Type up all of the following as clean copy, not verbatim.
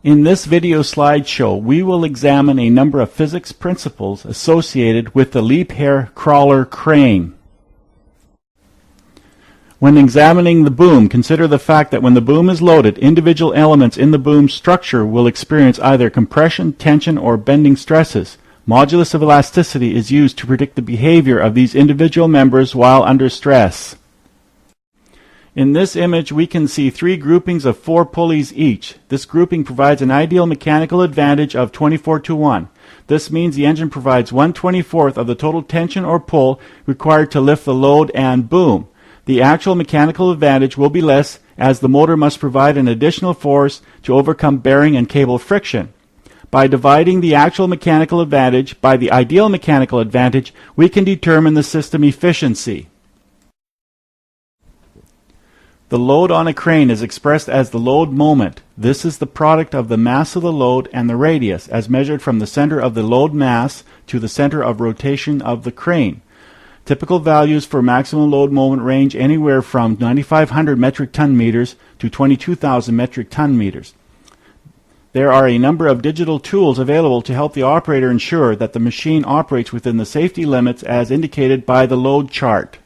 In this video slideshow, we will examine a number of physics principles associated with the Liebherr crawler crane. When examining the boom, consider the fact that when the boom is loaded, individual elements in the boom structure will experience either compression, tension, or bending stresses. Modulus of elasticity is used to predict the behavior of these individual members while under stress. In this image, we can see three groupings of 4 pulleys each. This grouping provides an ideal mechanical advantage of 24:1. This means the engine provides 1/24 of the total tension or pull required to lift the load and boom. The actual mechanical advantage will be less, as the motor must provide an additional force to overcome bearing and cable friction. By dividing the actual mechanical advantage by the ideal mechanical advantage, we can determine the system efficiency. The load on a crane is expressed as the load moment. This is the product of the mass of the load and the radius, as measured from the center of the load mass to the center of rotation of the crane. Typical values for maximum load moment range anywhere from 9,500 metric ton meters to 22,000 metric ton meters. There are a number of digital tools available to help the operator ensure that the machine operates within the safety limits as indicated by the load chart.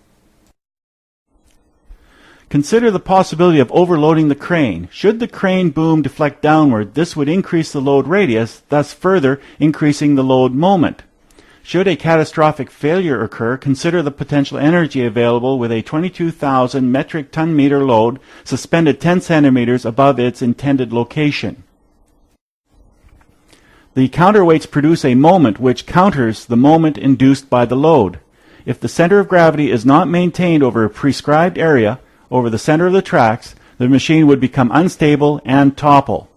Consider the possibility of overloading the crane. Should the crane boom deflect downward, this would increase the load radius, thus further increasing the load moment. Should a catastrophic failure occur, consider the potential energy available with a 22,000 metric ton meter load suspended 10 centimeters above its intended location. The counterweights produce a moment which counters the moment induced by the load. If the center of gravity is not maintained over a prescribed area, over the center of the tracks, the machine would become unstable and topple.